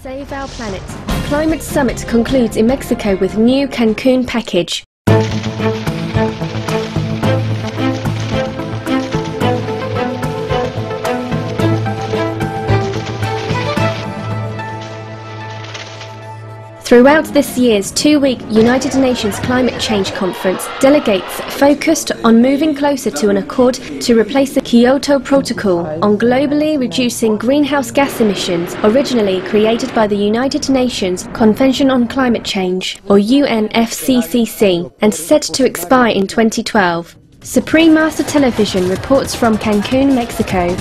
Save our planet. Climate summit concludes in Mexico with new Cancun package. Throughout this year's two-week United Nations Climate Change Conference, delegates focused on moving closer to an accord to replace the Kyoto Protocol on globally reducing greenhouse gas emissions, originally created by the United Nations Convention on Climate Change, or UNFCCC, and set to expire in 2012. Supreme Master Television reports from Cancun, Mexico.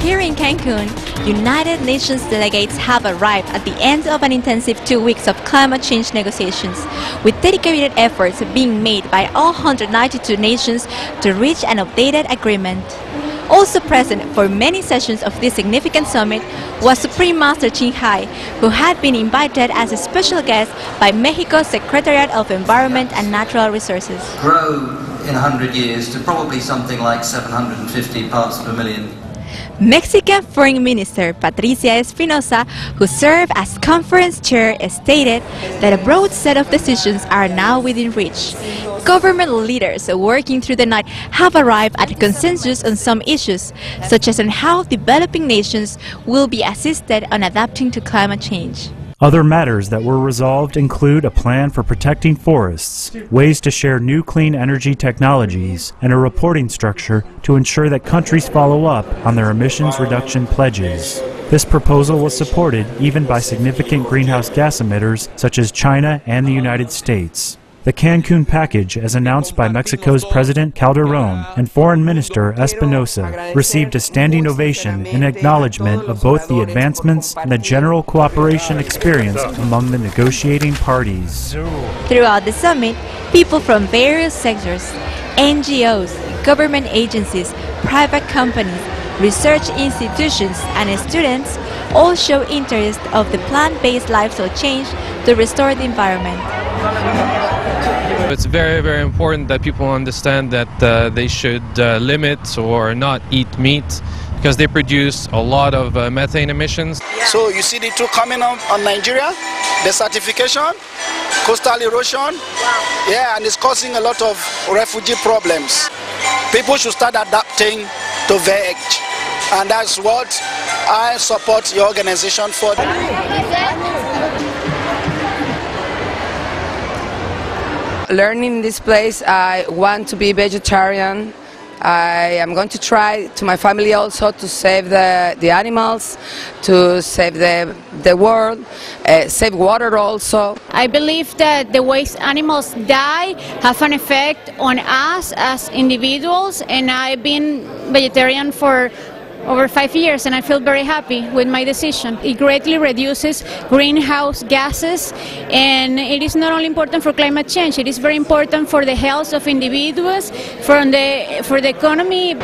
Here in Cancun, United Nations delegates have arrived at the end of an intensive 2 weeks of climate change negotiations, with dedicated efforts being made by all 192 nations to reach an updated agreement. Also present for many sessions of this significant summit was Supreme Master清海, who had been invited as a special guest by Mexico's Secretariat of Environment and Natural Resources. Grow in 100 years to probably something like 750 parts per million. Mexican Foreign Minister Patricia Espinosa, who served as conference chair, stated that a broad set of decisions are now within reach. Government leaders working through the night have arrived at a consensus on some issues, such as on how developing nations will be assisted on adapting to climate change. Other matters that were resolved include a plan for protecting forests, ways to share new clean energy technologies, and a reporting structure to ensure that countries follow up on their emissions reduction pledges. This proposal was supported even by significant greenhouse gas emitters such as China and the United States. The Cancun package, as announced by Mexico's President Calderón and Foreign Minister Espinosa, received a standing ovation in acknowledgement of both the advancements and the general cooperation experienced among the negotiating parties. Throughout the summit, people from various sectors, NGOs, government agencies, private companies, research institutions, and students all show interest of the plant-based lifestyle change to restore the environment. It's very, very important that people understand that they should limit or not eat meat because they produce a lot of methane emissions. So you see the two coming up on Nigeria, the certification, coastal erosion, yeah, and it's causing a lot of refugee problems. People should start adapting to veg, and that's what I support your organization for. Learning in this place, I want to be vegetarian. I am going to try to my family also to save the animals, to save the world, save water also. I believe that the way animals die have an effect on us as individuals, and I've been vegetarian for over 5 years, and I feel very happy with my decision. It greatly reduces greenhouse gases, and it is not only important for climate change, it is very important for the health of individuals, for the economy.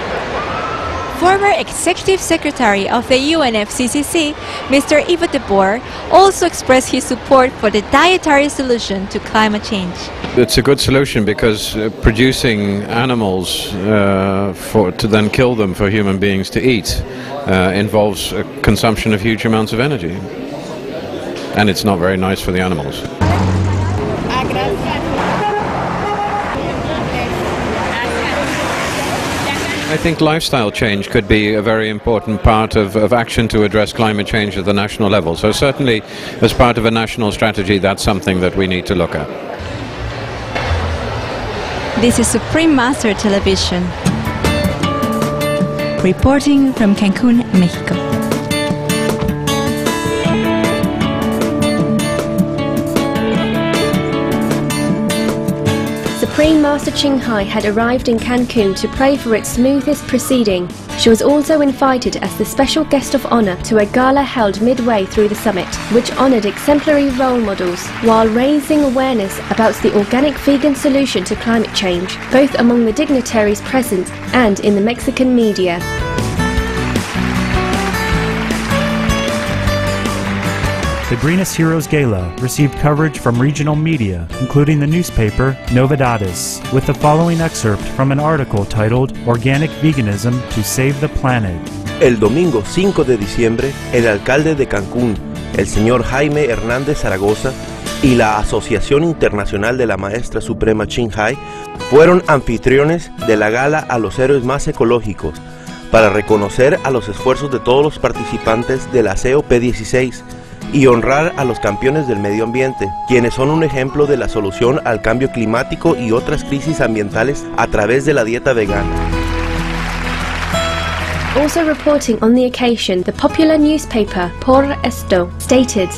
Former Executive Secretary of the UNFCCC, Mr. Yves de Boer, also expressed his support for the dietary solution to climate change. It's a good solution because producing animals to then kill them for human beings to eat involves a consumption of huge amounts of energy, and it's not very nice for the animals. I think lifestyle change could be a very important part of action to address climate change at the national level. So certainly, as part of a national strategy, that's something that we need to look at. This is Supreme Master Television, reporting from Cancun, Mexico. Supreme Master清海had arrived in Cancun to pray for its smoothest proceeding. She was also invited as the special guest of honor to a gala held midway through the summit, which honored exemplary role models while raising awareness about the organic vegan solution to climate change, both among the dignitaries present and in the Mexican media. The Greenest Heroes Gala received coverage from regional media, including the newspaper Novedades, with the following excerpt from an article titled Organic Veganism to Save the Planet. El domingo 5 de diciembre, el alcalde de Cancún, el señor Jaime Hernández Zaragoza, y la Asociación Internacional de la Maestra Suprema Qinghai fueron anfitriones de la gala a los héroes más ecológicos para reconocer a los esfuerzos de todos los participantes de la COP16 y honrar a los campeones del medio ambiente, quienes son un ejemplo de la solución al cambio climático y otras crisis ambientales a través de la dieta vegana. Also reporting on the occasion, the popular newspaper Por Esto stated,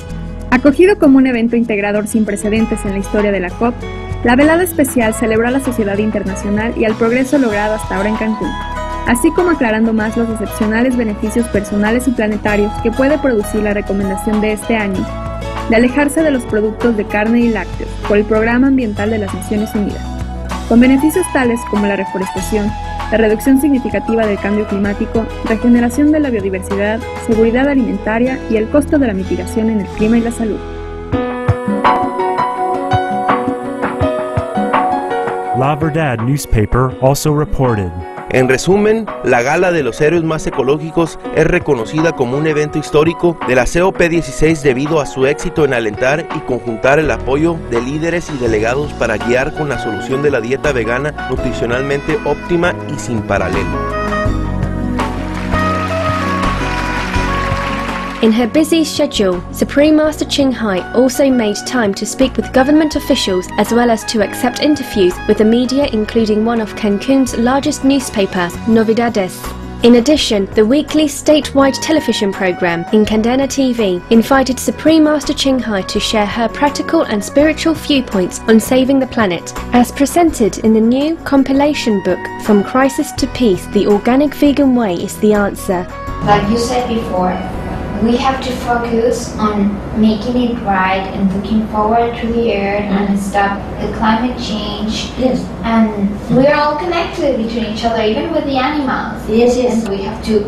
acogido como un evento integrador sin precedentes en la historia de la COP, la velada especial celebró a la sociedad internacional y al progreso logrado hasta ahora en Cancún, así como aclarando más los excepcionales beneficios personales y planetarios que puede producir la recomendación de este año de alejarse de los productos de carne y lácteos por el Programa Ambiental de las Naciones Unidas, con beneficios tales como la reforestación, la reducción significativa del cambio climático, regeneración de la biodiversidad, seguridad alimentaria y el costo de la mitigación en el clima y la salud. La Verdad newspaper also reported, en resumen, la Gala de los Héroes Más Ecológicos es reconocida como un evento histórico de la COP16 debido a su éxito en alentar y conjuntar el apoyo de líderes y delegados para guiar con la solución de la dieta vegana nutricionalmente óptima y sin paralelo. In her busy schedule, Supreme Master Qinghai also made time to speak with government officials as well as to accept interviews with the media, including one of Cancun's largest newspapers, Novedades. In addition, the weekly statewide television program, In Cadena TV, invited Supreme Master Qinghai to share her practical and spiritual viewpoints on saving the planet, as presented in the new compilation book, From Crisis to Peace, The Organic Vegan Way is the Answer. Like you said before, we have to focus on making it right and looking forward to the earth and stop the climate change. Yes. And we're all connected between each other, even with the animals. Yes, yes. And we have to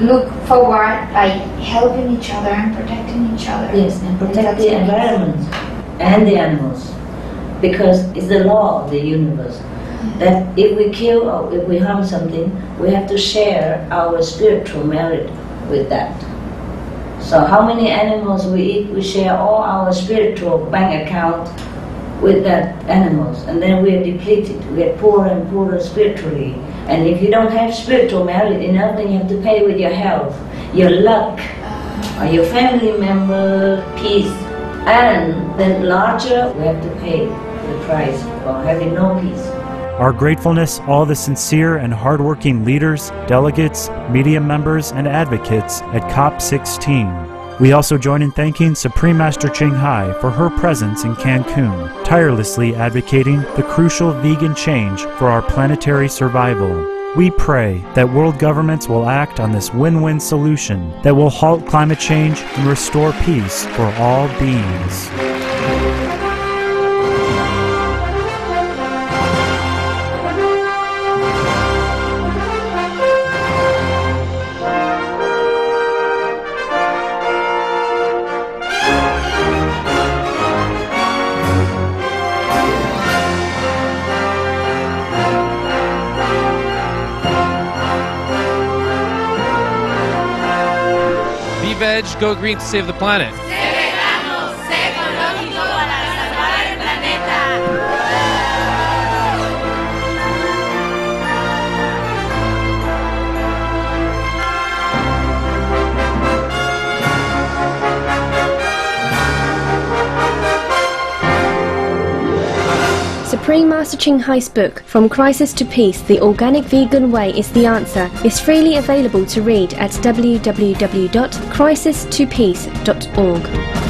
look forward by helping each other and protecting each other. Yes, and protect the environment and the animals. Because it's the law of the universe. That if we kill or if we harm something, we have to share our spiritual merit with that. So how many animals we eat, we share all our spiritual bank account with that animals, and then we are depleted, we get poorer and poorer spiritually. And if you don't have spiritual merit enough, then you have to pay with your health, your luck, or your family member, peace. And then larger, we have to pay the price for having no peace. Our gratefulness all the sincere and hardworking leaders, delegates, media members, and advocates at COP16. We also join in thanking Supreme Master Qinghai for her presence in Cancun, tirelessly advocating the crucial vegan change for our planetary survival. We pray that world governments will act on this win-win solution that will halt climate change and restore peace for all beings. Be veg, go green to save the planet. Supreme Master Qinghai's book, From Crisis to Peace, The Organic Vegan Way is the Answer, is freely available to read at www.crisistopeace.org.